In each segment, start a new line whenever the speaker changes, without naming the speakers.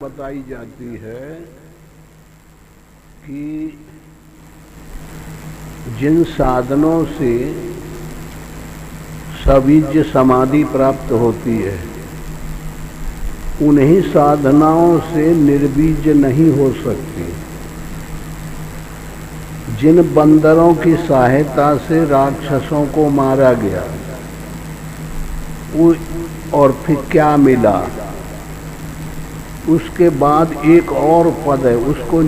बताई जाती है कि जिन साधनों से सबीज समाधि प्राप्त होती है उन्हीं साधनाओं से निर्बीज नहीं हो सकती। जिन बंदरों की सहायता से राक्षसों को मारा गया और फिर क्या मिला, उसके बाद एक और पद है, उसको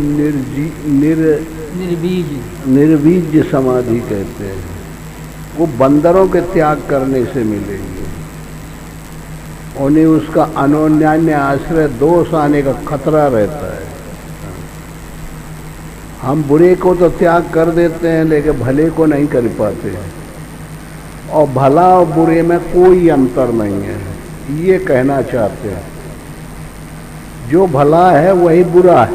निर्बीज समाधि कहते हैं। वो बंदरों के त्याग करने से मिलेगी। उन्हें उसका अनोन्यान्य आश्रय दोष आने का खतरा रहता है। हम बुरे को तो त्याग कर देते हैं लेकिन भले को नहीं कर पाते हैं, और भला और बुरे में कोई अंतर नहीं है, ये कहना चाहते हैं। जो भला है वही बुरा है,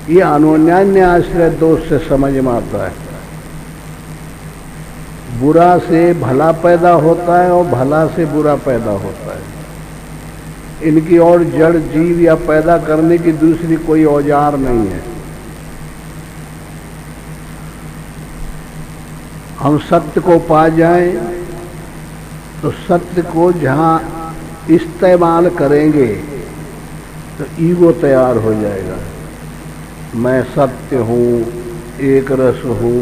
ये अनोन्यान्य आश्रय दोष से समझ में आता है। बुरा से भला पैदा होता है और भला से बुरा पैदा होता है। इनकी और जड़ जीव या पैदा करने की दूसरी कोई औजार नहीं है। हम सत्य को पा जाएं तो सत्य को जहां इस्तेमाल करेंगे तो ईगो तैयार हो जाएगा। मैं सत्य हूँ, एक रस हूँ।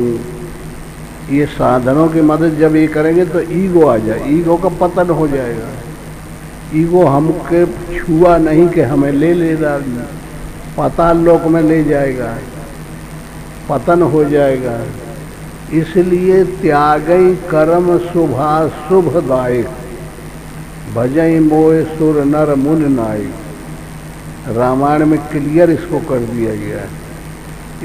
ये साधनों की मदद जब ये करेंगे तो ईगो आ जाए, ईगो का पतन हो जाएगा। ईगो हमके छुआ नहीं कि हमें ले लेगा, पाताल लोक में ले जाएगा, पतन हो जाएगा। इसलिए त्यागई कर्म शुभा शुभदायक, भजई मोह सुर नर मुन नायक। रामायण में क्लियर इसको कर दिया गया है।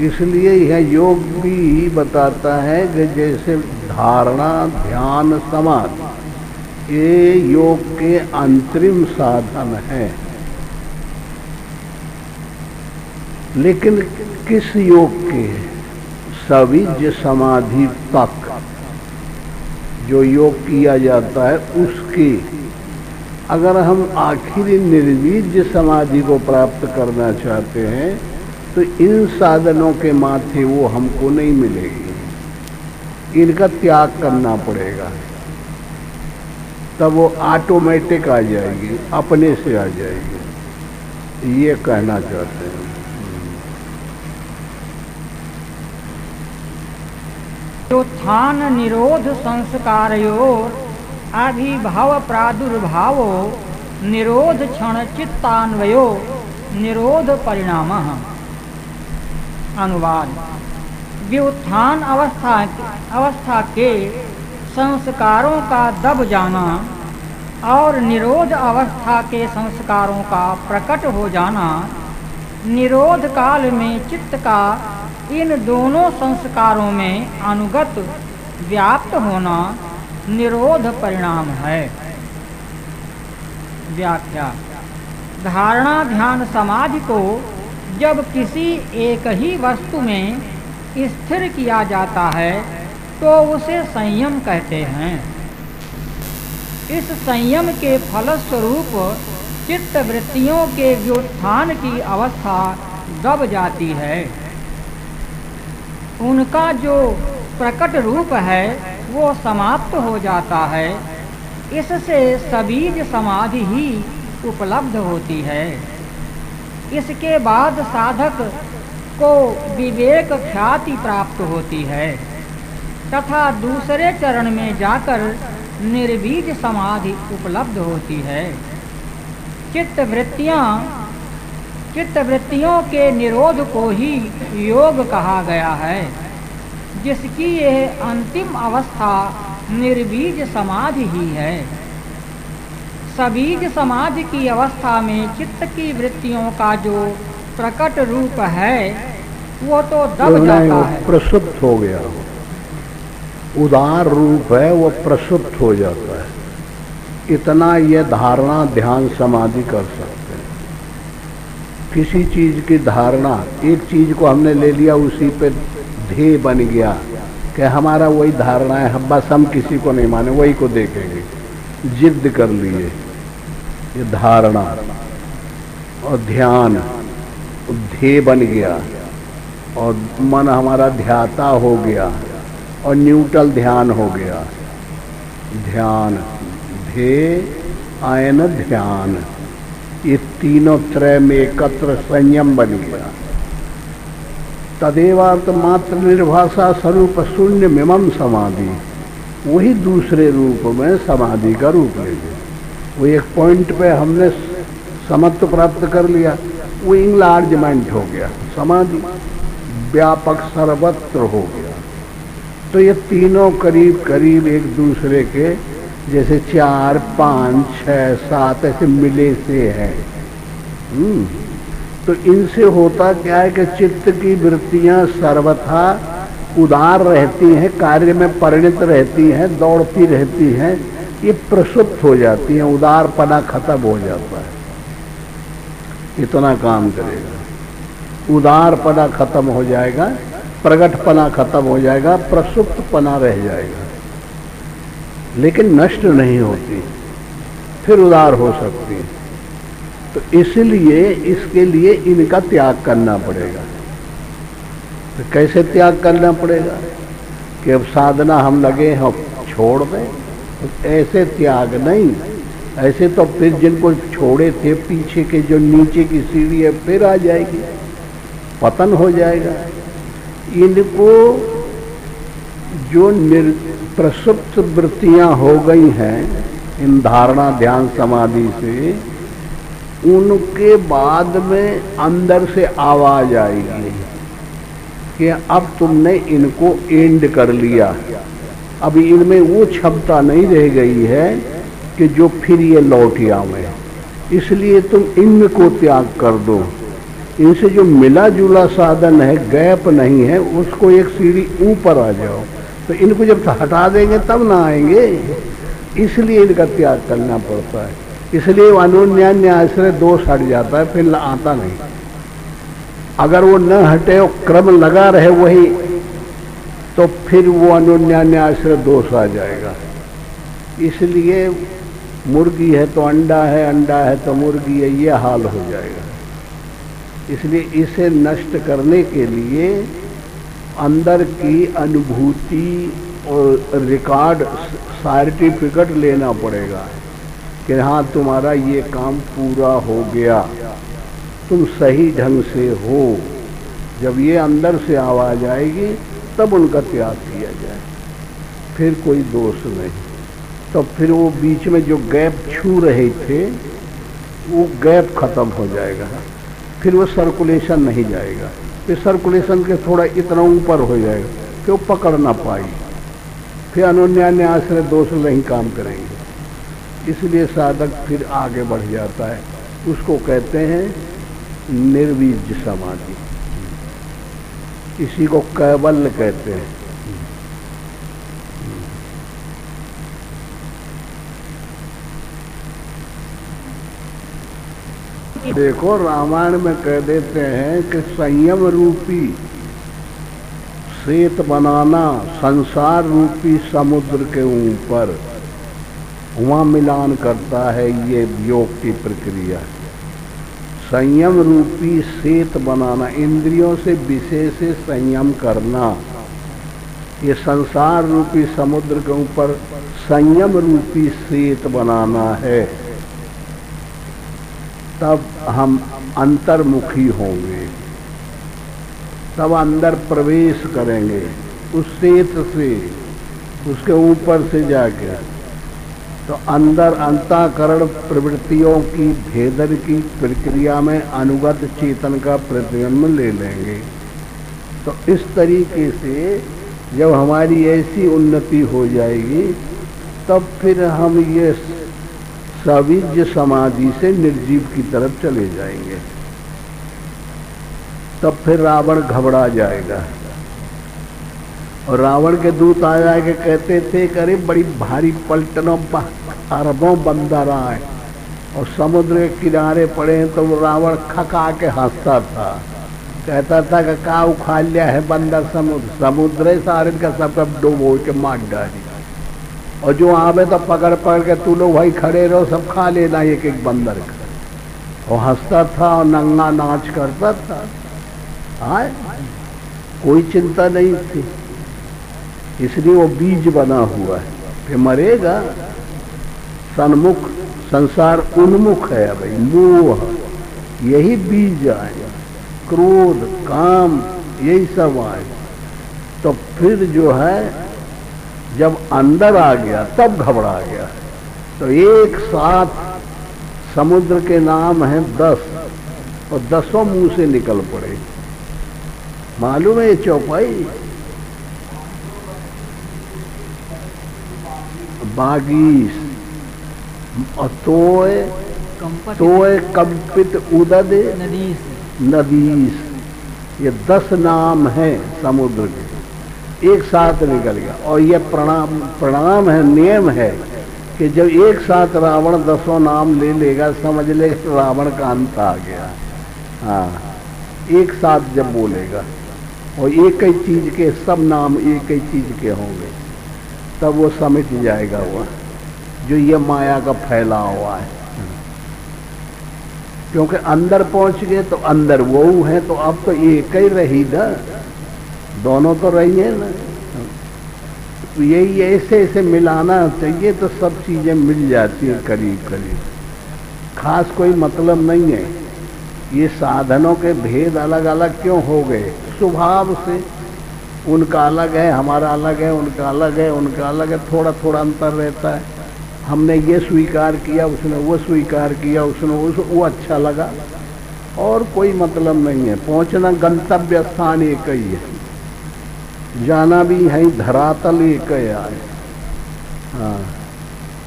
इसलिए यह योग भी बताता है कि जैसे धारणा, ध्यान, समाधि ये योग के अंतरिम साधन हैं। लेकिन किस योग के? सबीज समाधि तक जो योग किया जाता है उसकी, अगर हम आखिरी निर्बीज समाधि को प्राप्त करना चाहते हैं तो इन साधनों के माथे वो हमको नहीं मिलेगी, इनका त्याग करना पड़ेगा। तब वो ऑटोमेटिक आ जाएगी, अपने से आ जाएगी, ये कहना चाहते हैं।
उत्थान निरोध संस्कारयोर आविर्भाव प्रादुर्भावो निरोध क्षण चित्तान्वयो निरोध परिणामः। अनुवाद: व्युत्थान अवस्था के संस्कारों का दब जाना और निरोध अवस्था के संस्कारों का प्रकट हो जाना, निरोध काल में चित्त का इन दोनों संस्कारों में अनुगत व्याप्त होना निरोध परिणाम है। व्याख्या: धारणा, ध्यान, समाधि को जब किसी एक ही वस्तु में स्थिर किया जाता है तो उसे संयम कहते हैं। इस संयम के फलस्वरूप चित्त वृत्तियों के व्युत्थान की अवस्था दब जाती है। उनका जो प्रकट रूप है वो समाप्त हो जाता है। इससे सबीज समाधि ही उपलब्ध होती है। इसके बाद साधक को विवेक ख्याति प्राप्त होती है तथा दूसरे चरण में जाकर निर्बीज समाधि उपलब्ध होती है। चित्तवृत्तियों के निरोध को ही योग कहा गया है, जिसकी यह अंतिम अवस्था निर्बीज समाधि ही है। सबीज समाधि की अवस्था में चित्त की वृत्तियों का जो प्रकट रूप है वो तो दब जाता है,
प्रसुप्त हो गया। उदार रूप है वो प्रसुप्त हो जाता है। इतना ये धारणा, ध्यान, समाधि कर सकते हैं। किसी चीज की धारणा, एक चीज को हमने ले लिया, उसी पे ध्येय बन गया कि हमारा वही धारणा है, बस हम किसी को नहीं माने, वही को देखेंगे, जिद कर लिए, ये धारणा। और ध्यान ध्येय बन गया और मन हमारा ध्याता हो गया और न्यूट्रल ध्यान हो गया। ध्यान ध्येय आयन ध्यान, ये तीनों त्रय में एकत्र संयम बन गया। तदेवार्थ मात्र निर्भाषा स्वरूप शून्य मिमम समाधि, वही दूसरे रूप में समाधि का रूप ले लिया। वो एक पॉइंट पे हमने समत्व प्राप्त कर लिया, वो इंलार्जमेंट हो गया, समाधि व्यापक सर्वत्र हो गया। तो ये तीनों करीब करीब एक दूसरे के जैसे 4, 5, 6, 7 ऐसे मिले से हैं। तो इनसे होता क्या है कि चित्त की वृत्तियां सर्वथा उदार रहती हैं, कार्य में परिणत रहती हैं, दौड़ती रहती हैं, ये प्रसुप्त हो जाती हैं, उदारपना खत्म हो जाता है। इतना काम करेगा, उदारपना खत्म हो जाएगा, प्रगटपना खत्म हो जाएगा, प्रसुप्तपना रह जाएगा, लेकिन नष्ट नहीं होती, फिर उदार हो सकती है। तो इसलिए इसके लिए इनका त्याग करना पड़ेगा। तो कैसे त्याग करना पड़ेगा कि अब साधना हम लगे हैं छोड़ दें? तो ऐसे त्याग नहीं, ऐसे तो फिर जिनको छोड़े थे पीछे के जो नीचे की सीढ़ी है फिर आ जाएगी, पतन हो जाएगा। इनको जो प्रसुप्त वृत्तियां हो गई हैं इन धारणा ध्यान समाधि से, उनके बाद में अंदर से आवाज आएगी कि अब तुमने इनको एंड कर लिया, अब इनमें वो क्षमता नहीं रह गई है कि जो फिर ये लौट आवे, इसलिए तुम इनको त्याग कर दो। इनसे जो मिला जुला साधन है, गैप नहीं है, उसको एक सीढ़ी ऊपर आ जाओ। तो इनको जब हटा देंगे तब ना आएंगे, इसलिए इनका त्याग करना पड़ता है। इसलिए अनुन्यान्य आश्रय दोष हट जाता है, फिर आता नहीं। अगर वो न हटे और क्रम लगा रहे वही, तो फिर वो अनुन्यान्य आश्रय दोष आ जाएगा। इसलिए मुर्गी है तो अंडा है, अंडा है तो मुर्गी है, ये हाल हो जाएगा। इसलिए इसे नष्ट करने के लिए अंदर की अनुभूति और रिकॉर्ड सर्टिफिकेट लेना पड़ेगा कि हाँ तुम्हारा ये काम पूरा हो गया, तुम सही ढंग से हो। जब ये अंदर से आवाज आएगी तब उनका त्याग किया जाए, फिर कोई दोष नहीं। तो फिर वो बीच में जो गैप छू रहे थे वो गैप खत्म हो जाएगा, फिर वो सर्कुलेशन नहीं जाएगा, फिर सर्कुलेशन के थोड़ा इतना ऊपर हो जाएगा कि वो पकड़ ना पाई, फिर अनुन्यान्य आश्रय दोष नहीं काम करेंगे। इसलिए साधक फिर आगे बढ़ जाता है, उसको कहते हैं निर्वीर्य समाधि, इसी को कैवल्य कहते हैं। देखो रामायण में कह देते हैं कि संयम रूपी सेत बनाना संसार रूपी समुद्र के ऊपर, वहाँ मिलान करता है ये योग की प्रक्रिया। संयम रूपी सेत बनाना, इंद्रियों से विषय से संयम करना, ये संसार रूपी समुद्र के ऊपर संयम रूपी सेत बनाना है। तब हम अंतर्मुखी होंगे, तब अंदर प्रवेश करेंगे उस सेत से, उसके ऊपर से जाके। तो अंदर अंतःकरण प्रवृत्तियों की भेदन की प्रक्रिया में अनुगत चेतन का प्रतिबिंब ले लेंगे। तो इस तरीके से जब हमारी ऐसी उन्नति हो जाएगी तब फिर हम ये सविज्य समाधि से निर्जीव की तरफ चले जाएंगे। तब फिर रावण घबरा जाएगा और रावण के दूत आ जाके कहते थे कि अरे बड़ी भारी पलटनों अरबों बंदर आए और समुद्र के किनारे पड़े हैं। तो रावण खका के हंसता था, कहता था कि का उखाड़ लिया है बंदर समुद्र, समुद्र सारे का सब डुबो के मार डाली, और जो आवे तो पकड़ पकड़ के तू लोग भाई खड़े रहो, सब खा लेना एक एक बंदर का। और हंसता था और नंगा नाच करता था। हाँ, कोई चिंता नहीं थी, इसलिए वो बीज बना हुआ है। फिर मरेगा, सन्मुख, संसार उन्मुख है भाई, मोह, यही बीज आएगा, क्रोध, काम, यही सब आएगा। तो फिर जो है जब अंदर आ गया तब घबरा गया। तो एक साथ समुद्र के नाम है 10 और 10 मुंह से निकल पड़े। मालूम है ये चौपाई? बागीस और तोय कंपित उदद नदीस, ये 10 नाम है समुद्र के, एक साथ निकल गया। और ये प्रणाम है, नियम है कि जब एक साथ रावण 10 नाम ले लेगा, समझ लेगा रावण का अंत आ गया। हाँ, एक साथ जब बोलेगा और एक ही चीज के सब नाम एक ही चीज के होंगे, तब वो समझ जाएगा वो जो ये माया का फैला हुआ है। क्योंकि अंदर पहुंच गए तो अंदर वो है, तो अब तो एक ही रही ना, दोनों तो रही है ना। तो यही ऐसे ऐसे मिलाना चाहिए तो सब चीजें मिल जाती हैं करीब करीब। खास कोई मतलब नहीं है। ये साधनों के भेद अलग अलग क्यों हो गए? स्वभाव से, उनका अलग है, हमारा अलग है, उनका अलग है, उनका अलग है, थोड़ा थोड़ा अंतर रहता है। हमने ये स्वीकार किया, उसने वो स्वीकार किया, उसने वो अच्छा लगा, और कोई मतलब नहीं है। पहुंचना गंतव्य स्थान एक ही है, जाना भी है धरातल एक है। हाँ,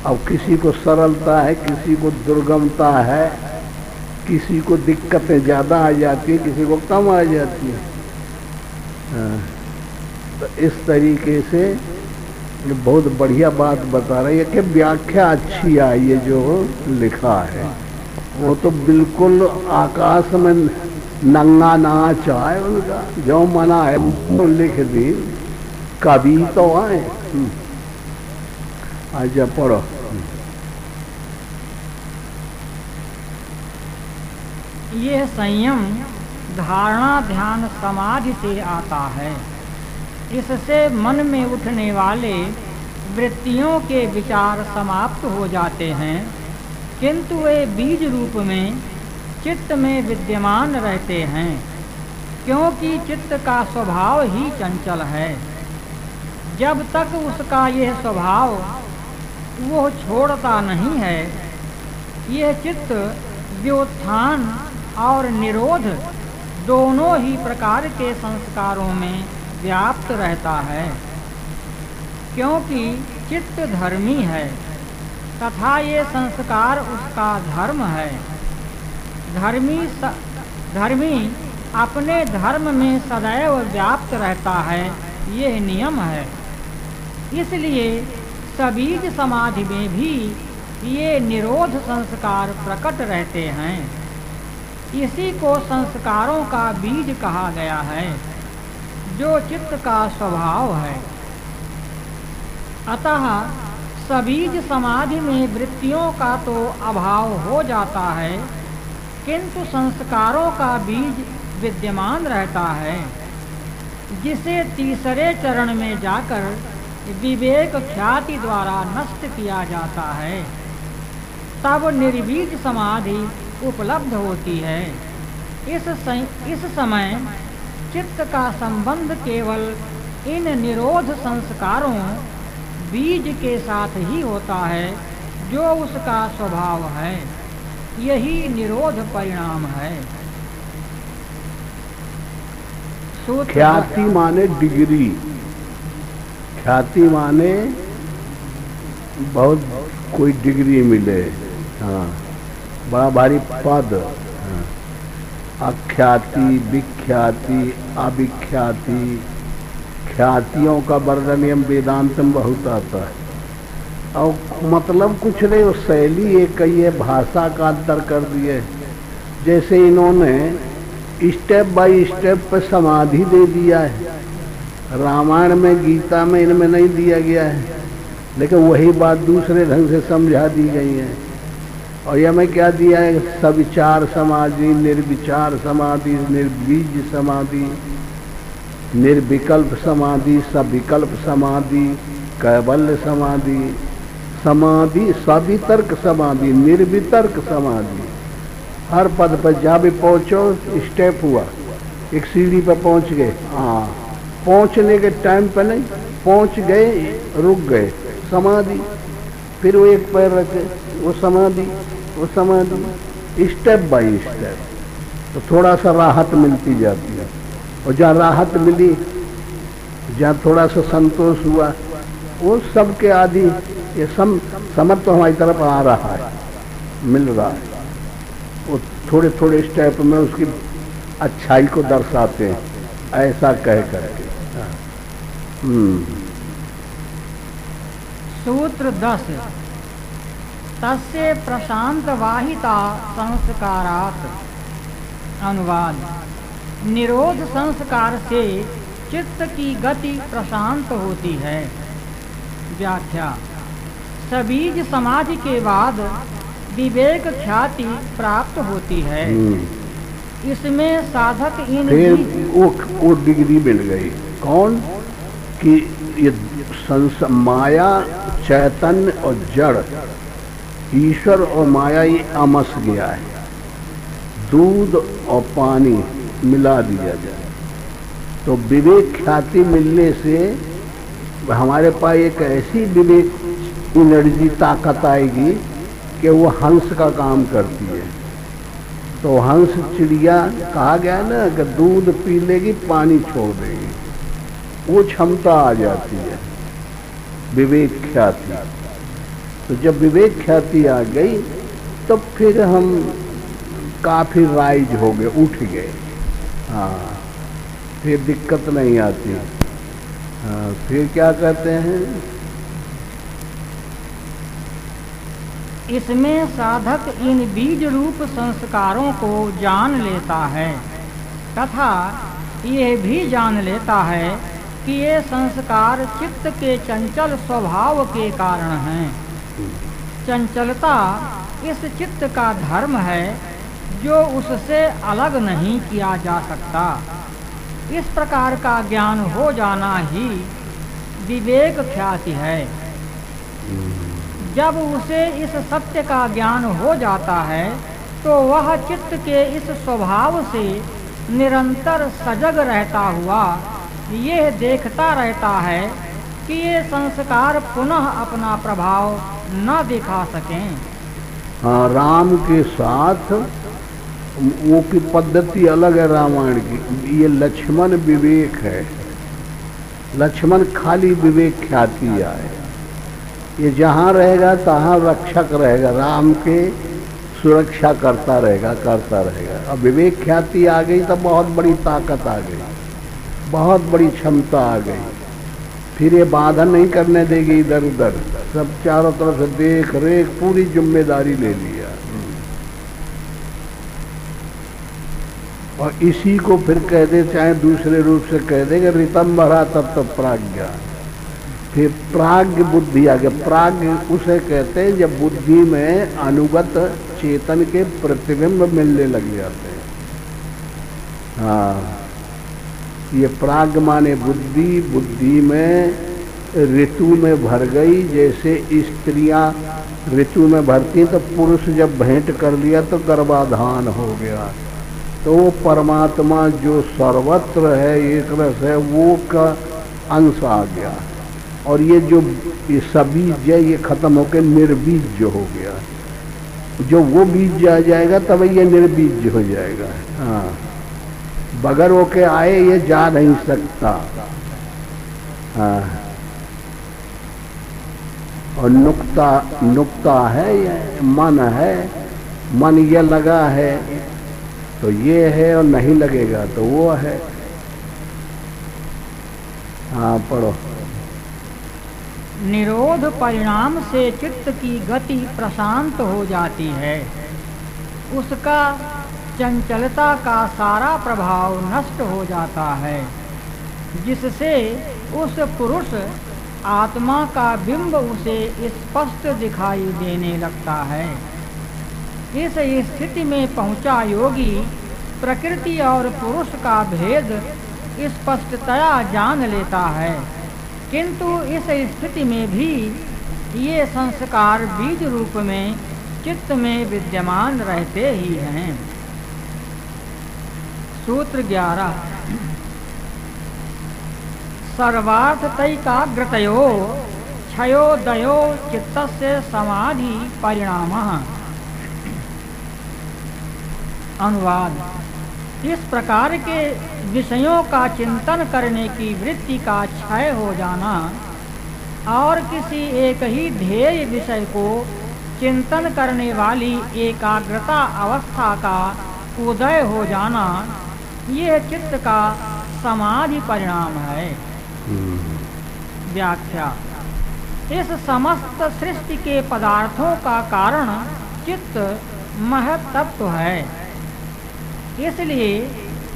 अब किसी को सरलता है, किसी को दुर्गमता है, किसी को दिक्कतें ज़्यादा आ जाती है, किसी को कम आ जाती है। हाँ, तो इस तरीके से बहुत बढ़िया बात बता रही है कि व्याख्या अच्छी आई है जो लिखा है। वो तो बिल्कुल आकाश में नंगा नाच आए उनका, जो मना है वो लिख दी, कवि तो आए। आजा पढ़ो।
ये संयम धारणा ध्यान समाधि से आता है। इससे मन में उठने वाले वृत्तियों के विचार समाप्त हो जाते हैं, किंतु वे बीज रूप में चित्त में विद्यमान रहते हैं, क्योंकि चित्त का स्वभाव ही चंचल है। जब तक उसका यह स्वभाव वो छोड़ता नहीं है, यह चित्त व्युत्थान और निरोध दोनों ही प्रकार के संस्कारों में व्याप्त रहता है। क्योंकि चित्त धर्मी है तथा ये संस्कार उसका धर्म है। धर्मी अपने धर्म में सदैव व्याप्त रहता है, यह नियम है। इसलिए सबीज समाधि में भी ये निरोध संस्कार प्रकट रहते हैं। इसी को संस्कारों का बीज कहा गया है, जो चित्त का स्वभाव है। अतः सबीज समाधि में वृत्तियों का तो अभाव हो जाता है, किंतु संस्कारों का बीज विद्यमान रहता है, जिसे तीसरे चरण में जाकर विवेक ख्याति द्वारा नष्ट किया जाता है। तब निर्बीज समाधि उपलब्ध होती है। इस समय चित्त का संबंध केवल इन निरोध संस्कारों बीज के साथ ही होता है, जो उसका स्वभाव है। यही निरोध परिणाम है।
ख्याति माने डिग्री, ख्याति माने बहुत कोई डिग्री मिले। हाँ, बड़ा भारी पद। हाँ, अख्याति, विख्याति, अविख्याति, ख्यातियों का वर्णन यम वेदांत में बहुत आता है। और मतलब कुछ नहीं, वो शैली एक ही है, भाषा का अंतर कर दिए। जैसे इन्होंने स्टेप बाय स्टेप पे समाधि दे दिया है, रामायण में, गीता में इनमें नहीं दिया गया है, लेकिन वही बात दूसरे ढंग से समझा दी गई है। और यह मैं क्या दिया है, सविचार समाधि, निर्विचार समाधि, निर्बीज समाधि, निर्विकल्प समाधि, सविकल्प समाधि, कैवल्य समाधि, समाधि सवितर्क समाधि, निर्वितर्क समाधि। हर पद पर जहाँ भी पहुँचो स्टेप हुआ, एक सीढ़ी पर पहुँच गए, हाँ पहुँचने के टाइम पर नहीं, पहुँच गए रुक गए, समाधि। फिर वो एक पैर रखे, वो समाधि, वो समाधि, स्टेप बाय स्टेप। तो थोड़ा सा राहत मिलती जाती है, और जहाँ राहत मिली, जहाँ थोड़ा सा संतोष हुआ, वो सबके आदि ये समर्थ हमारी तरफ आ रहा है, मिल रहा है। वो थोड़े थोड़े स्टेप में उसकी अच्छाई को दर्शाते हैं, ऐसा कह करके।
सूत्र 10 तस्य प्रशांत वाहिता संस्कारात्। अनुवाद। निरोध संस्कार से चित्त की गति प्रशांत होती है। व्याख्या। सबीज समाधि के बाद विवेक ख्याति प्राप्त होती है। इसमें साधक इन
वो डिग्री मिल गई। कौन कि ये माया, चैतन्य और जड़, ईश्वर और माया ये अमस गया है, दूध और पानी मिला दिया जाए तो विवेक ख्याति मिलने से हमारे पास एक ऐसी विवेक एनर्जी, ताकत आएगी कि वो हंस का काम करती है। तो हंस चिड़िया कहा गया ना कि दूध पी लेगी, पानी छोड़ देगी, वो क्षमता आ जाती है विवेक ख्याति। तो जब विवेक ख्याति आ गई तो फिर हम काफी राइज हो गए, उठ गए। हाँ, फिर दिक्कत नहीं आती। हाँ, फिर क्या कहते हैं,
इसमें साधक इन बीज रूप संस्कारों को जान लेता है तथा यह भी जान लेता है कि ये संस्कार चित्त के चंचल स्वभाव के कारण हैं। चंचलता इस चित्त का धर्म है जो उससे अलग नहीं किया जा सकता। इस प्रकार का ज्ञान हो जाना ही विवेक ख्याति है। जब उसे इस सत्य का ज्ञान हो जाता है तो वह चित्त के इस स्वभाव से निरंतर सजग रहता हुआ यह देखता रहता है कि ये संस्कार पुनः अपना प्रभाव न दिखा सकें।
हाँ, राम के साथ वो की पद्धति अलग है रामायण की। ये लक्ष्मण विवेक है, लक्ष्मण खाली विवेक ख्याति है। ये जहाँ रहेगा तहाँ रक्षक रहेगा, राम के सुरक्षा करता रहेगा। अब विवेक ख्याति आ गई तो बहुत बड़ी ताकत आ गई, बहुत बड़ी क्षमता आ गई। फिर ये बाधा नहीं करने देगी इधर उधर, सब चारों तरफ से देख रेख पूरी जिम्मेदारी ले लिया। और इसी को फिर कह दे, चाहे दूसरे रूप से कह दे कि ऋतंभरा तत्व प्राज्ञा। फिर प्राज्ञ बुद्धि आ गया। प्राज्ञ उसे कहते हैं जब बुद्धि में अनुगत चेतन के प्रतिबिंब मिलने लग जाते हैं। हाँ, ये प्राज्ञ माने बुद्धि, बुद्धि में ऋतु में भर गई। जैसे स्त्रियां ऋतु में भरती हैं तो पुरुष जब भेंट कर लिया तो गर्भाधान हो गया। तो वो परमात्मा जो सर्वत्र है, एक रस है, वो का अंश आ गया। और ये जो ये सबीज है ये खत्म होकर निर्बीज हो गया। जो वो बीज आ जाएगा तब ये निर्बीज हो जाएगा। हाँ, बगैर होके आए ये जा नहीं सकता। हाँ, और नुक्ता है, ये मन है, मन ये लगा है तो ये है, और नहीं लगेगा तो वो है। हाँ, पढ़ो।
निरोध परिणाम से चित्त की गति प्रशांत हो जाती है। उसका चंचलता का सारा प्रभाव नष्ट हो जाता है, जिससे उस पुरुष आत्मा का बिंब उसे स्पष्ट दिखाई देने लगता है। इस स्थिति में पहुंचा योगी प्रकृति और पुरुष का भेद स्पष्टतया जान लेता है, किंतु इस स्थिति में भी ये संस्कार बीज रूप में चित्त में विद्यमान रहते ही हैं। सूत्र 11। सर्वार्थतैकाग्रतयो क्षयोदयो चित्तस्य समाधि परिणामः। अनुवाद। इस प्रकार के विषयों का चिंतन करने की वृत्ति का क्षय हो जाना और किसी एक ही ध्येय विषय को चिंतन करने वाली एकाग्रता अवस्था का उदय हो जाना, यह चित्त का समाधि परिणाम है। व्याख्या। इस समस्त सृष्टि के पदार्थों का कारण चित्त महत् तत्व है, इसलिए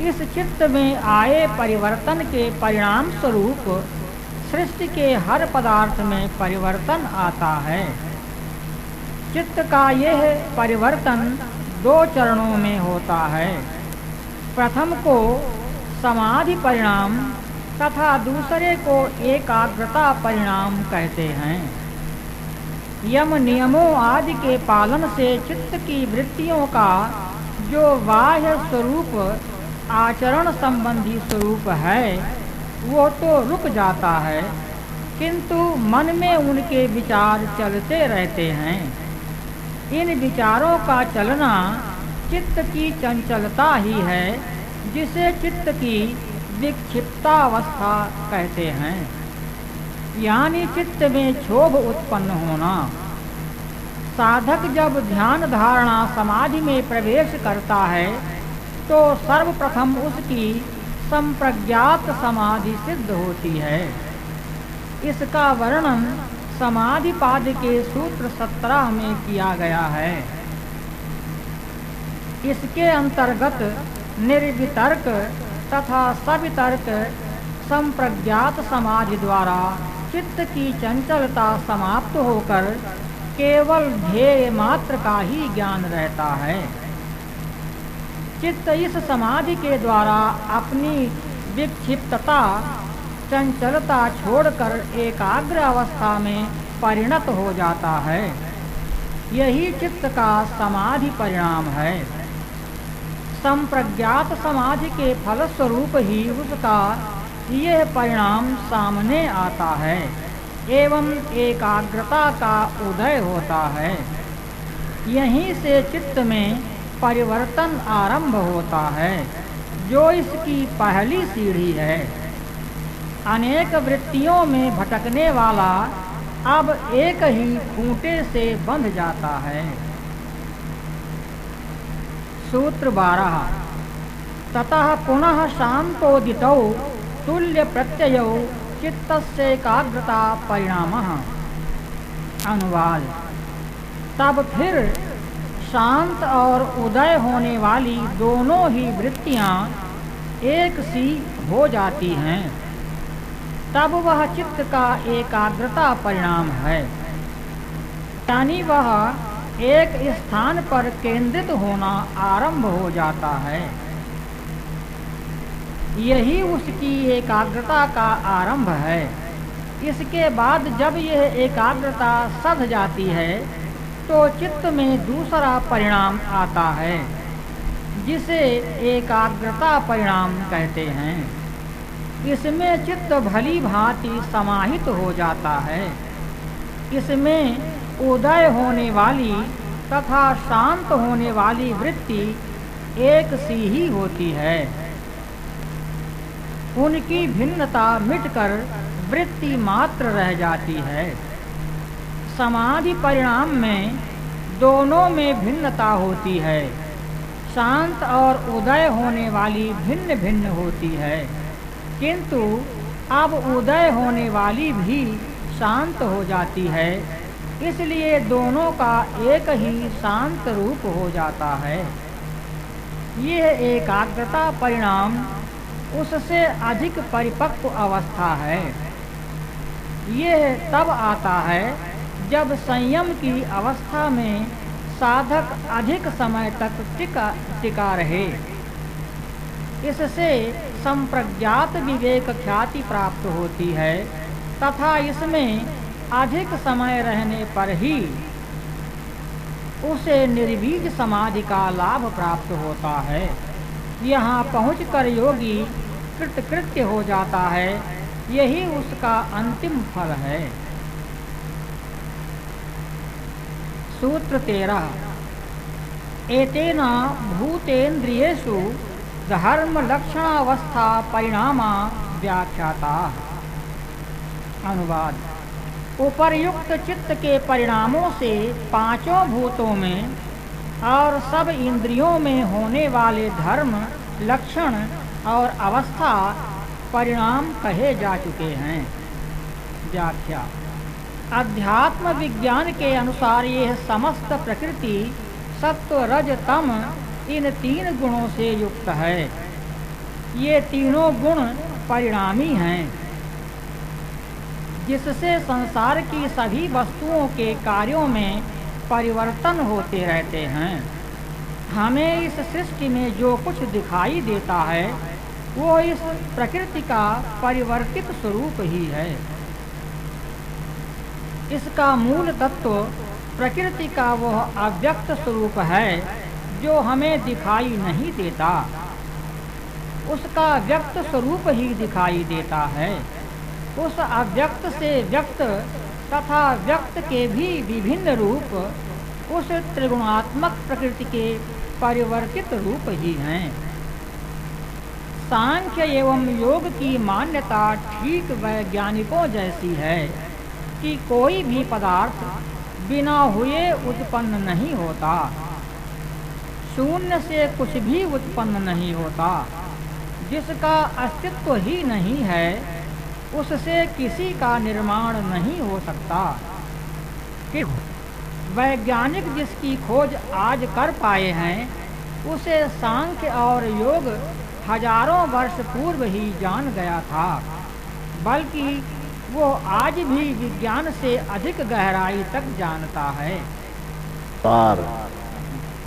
इस चित्त में आए परिवर्तन के परिणाम स्वरूप सृष्टि के हर पदार्थ में परिवर्तन आता है। चित्त का यह परिवर्तन दो चरणों में होता है। प्रथम को समाधि परिणाम तथा दूसरे को एकाग्रता परिणाम कहते हैं। यम नियमों आदि के पालन से चित्त की वृत्तियों का जो बाह्य स्वरूप आचरण संबंधी स्वरूप है वो तो रुक जाता है, किंतु मन में उनके विचार चलते रहते हैं। इन विचारों का चलना चित्त की चंचलता ही है, जिसे चित्त की विक्षिप्तावस्था कहते हैं, यानी चित्त में क्षोभ उत्पन्न होना। साधक जब ध्यान धारणा समाधि में प्रवेश करता है तो सर्वप्रथम उसकी संप्रज्ञात समाधि सिद्ध होती है। इसका वर्णन समाधि पाद के सूत्र 17 में किया गया है। इसके अंतर्गत निर्वितर्क तथा सवितर्क संप्रज्ञात समाधि द्वारा चित्त की चंचलता समाप्त होकर केवल ध्येय मात्र का ही ज्ञान रहता है। चित्त इस समाधि के द्वारा अपनी विक्षिप्तता चंचलता छोड़कर एकाग्र अवस्था में परिणत हो जाता है। यही चित्त का समाधि परिणाम है। संप्रज्ञात समाधि के फलस्वरूप ही उसका यह परिणाम सामने आता है एवं एकाग्रता का उदय होता है। यहीं से चित्त में परिवर्तन आरंभ होता है, जो इसकी पहली सीढ़ी है। अनेक वृत्तियों में भटकने वाला अब एक ही खूंटे से बंध जाता है। सूत्र 12। ततः पुनः शांतोदितौ तुल्य प्रत्ययौ चित्तस्य एकाग्रता परिणामः। अनुवाद। तब फिर शांत और उदय होने वाली दोनों ही वृत्तियां एक सी हो जाती हैं, तब वह चित्त का एकाग्रता परिणाम है, यानी वह एक स्थान पर केंद्रित होना आरंभ हो जाता है। यही उसकी एकाग्रता का आरंभ है। इसके बाद जब यह एकाग्रता सध जाती है तो चित्त में दूसरा परिणाम आता है, जिसे एकाग्रता परिणाम कहते हैं। इसमें चित्त भली भांति समाहित हो जाता है। इसमें उदय होने वाली तथा शांत होने वाली वृत्ति एक सी ही होती है। उनकी भिन्नता मिटकर वृत्ति मात्र रह जाती है। समाधि परिणाम में दोनों में भिन्नता होती है। शांत और उदय होने वाली भिन्न भिन्न होती है, किंतु अब उदय होने वाली भी शांत हो जाती है, इसलिए दोनों का एक ही शांत रूप हो जाता है। यह एकाग्रता परिणाम उससे अधिक परिपक्व अवस्था है। यह तब आता है जब संयम की अवस्था में साधक अधिक समय तक टिका रहे। इससे संप्रज्ञात विवेक ख्याति प्राप्त होती है तथा इसमें अधिक समय रहने पर ही उसे निर्बीज समाधि का लाभ प्राप्त होता है। यहाँ पहुंचकर योगी कृतकृत्य हो जाता है, यही उसका अंतिम फल है। सूत्र 13। एतेना भूतेन्द्रियेषु धर्म लक्षणावस्था परिणामा व्याख्याता। अनुवाद। उपर्युक्त चित्त के परिणामों से पांचों भूतों में और सब इंद्रियों में होने वाले धर्म, लक्षण और अवस्था परिणाम कहे जा चुके हैं। व्याख्या। अध्यात्म विज्ञान के अनुसार यह समस्त प्रकृति सत्व, रज, तम इन तीन गुणों से युक्त है। ये तीनों गुण परिणामी हैं, जिससे संसार की सभी वस्तुओं के कार्यों में परिवर्तन होते रहते हैं। हमें इस सृष्टि में जो कुछ दिखाई देता है वो इस प्रकृति का परिवर्तित स्वरूप ही है। इसका मूल तत्व प्रकृति का वह अव्यक्त स्वरूप है जो हमें दिखाई नहीं देता। उसका व्यक्त स्वरूप ही दिखाई देता है। उस अव्यक्त से व्यक्त तथा व्यक्त के भी विभिन्न रूप उस त्रिगुणात्मक प्रकृति के परिवर्तित रूप ही हैं। सांख्य एवं योग की मान्यता ठीक वैज्ञानिकों जैसी है कि कोई भी पदार्थ बिना हुए उत्पन्न नहीं होता। शून्य से कुछ भी उत्पन्न नहीं होता। जिसका अस्तित्व ही नहीं है उससे किसी का निर्माण नहीं हो सकता। कि वैज्ञानिक जिसकी खोज आज कर पाए हैं उसे सांख्य और योग हजारों वर्ष पूर्व ही जान गया था, बल्कि वो आज भी विज्ञान से अधिक गहराई तक जानता है।
तार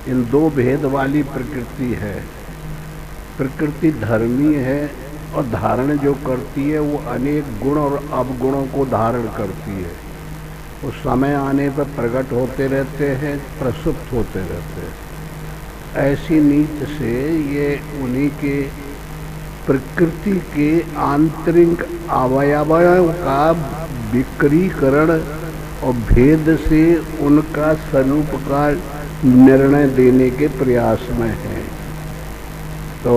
इन दो भेद वाली प्रकृति है। प्रकृति धर्मी है और धारण जो करती है वो अनेक गुण और अवगुणों को धारण करती है। उस समय आने पर प्रकट होते रहते हैं, प्रसुप्त होते रहते हैं। ऐसी नीति से ये उन्हीं के प्रकृति के आंतरिक अवयवों का विक्रीकरण और भेद से उनका स्वरूप का निर्णय देने के प्रयास में है। तो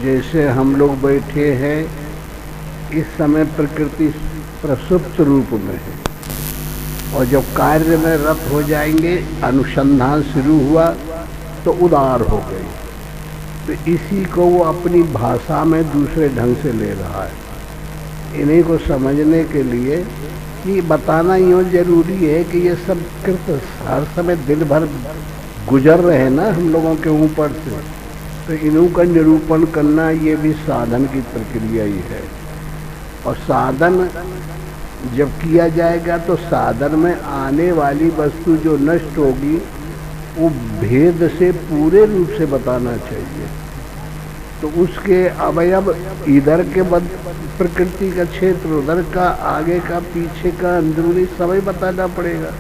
जैसे हम लोग बैठे हैं इस समय प्रकृति प्रसुप्त रूप में है और जब कार्य में रत हो जाएंगे, अनुसंधान शुरू हुआ तो उदार हो गई। तो इसी को वो अपनी भाषा में दूसरे ढंग से ले रहा है। इन्हीं को समझने के लिए कि बताना यूँ जरूरी है कि ये सब कृत हर समय दिन भर गुजर रहे हैं ना हम लोगों के ऊपर से, तो इन्हों का निरूपण करना ये भी साधन की प्रक्रिया ही है। और साधन जब किया जाएगा तो साधन में आने वाली वस्तु जो नष्ट होगी वो भेद से पूरे रूप से बताना चाहिए। तो उसके अवयव इधर के प्रकृति का क्षेत्र, उधर का, आगे का, पीछे का, अंदरूनी समय बताना पड़ेगा।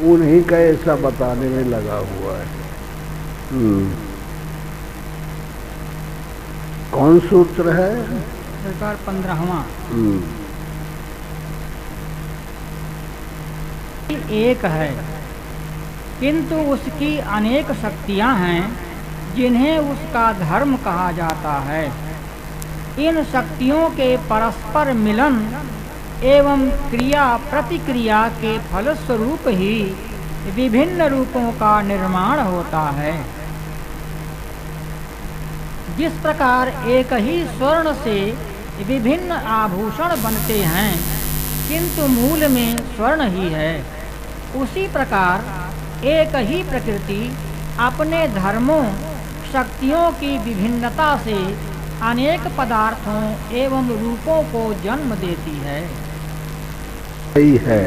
उन्हीं का ऐसा बताने में लगा हुआ है। कौन सूत्र है?
15वां। एक है किंतु उसकी अनेक शक्तियां हैं जिन्हें उसका धर्म कहा जाता है। इन शक्तियों के परस्पर मिलन एवं क्रिया प्रतिक्रिया के फलस्वरूप ही विभिन्न रूपों का निर्माण होता है। जिस प्रकार एक ही स्वर्ण से विभिन्न आभूषण बनते हैं किंतु मूल में स्वर्ण ही है, उसी प्रकार एक ही प्रकृति अपने धर्मों शक्तियों की विभिन्नता से अनेक पदार्थों एवं रूपों को जन्म देती है।
सही है,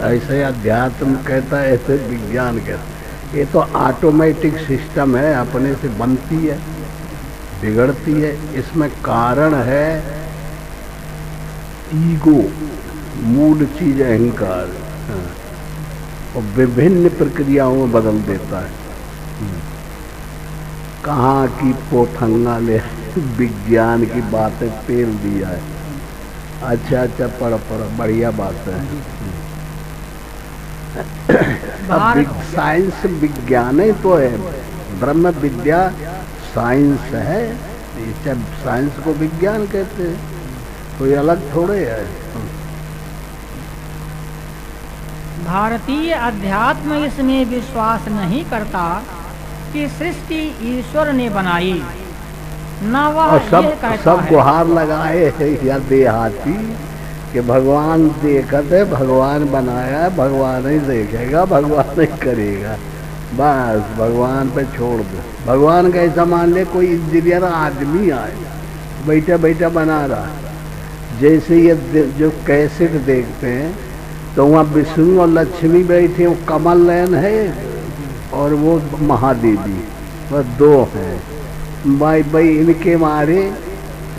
ऐसे अध्यात्म कहता है, ऐसे विज्ञान कहता है। ये तो ऑटोमेटिक सिस्टम है, अपने से बनती है, बिगड़ती है। इसमें कारण है ईगो, मूल चीज अहंकार, और विभिन्न प्रक्रियाओं में बदल देता है। कहाँ की पोथंगा ले विज्ञान की बातें पेल दिया है। अच्छा पढ़ बढ़िया बात है। अब साइंस विज्ञान ही तो है, ब्रह्म विद्या साइंस है। साइंस को विज्ञान कहते हैं, कोई अलग थोड़े है।
भारतीय अध्यात्म इसमें विश्वास नहीं करता कि सृष्टि ईश्वर ने बनाई, न वह
सब गुहार लगाए है या देहाती कि भगवान देखत है, भगवान बनाया, भगवान ही देखेगा, भगवान ही करेगा, बस भगवान पे छोड़ दो। भगवान का ऐसा मान ले कोई इंजीनियर आदमी आए बैठा बैठा बना रहा। जैसे ये जो कैसेट देखते हैं तो वहाँ विष्णु और लक्ष्मी बैठे, वो कमल नयन है और वो महादेवी, बस दो हैं। भाई इनके मारे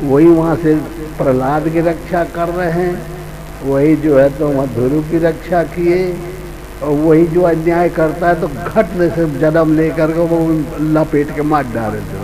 वही वहाँ से प्रहलाद की रक्षा कर रहे हैं, वही जो है तो वहाँ ध्रुव की रक्षा किए, और वही जो अन्याय करता है तो घट से जन्म लेकर के वो लपेट के मार डाले थे।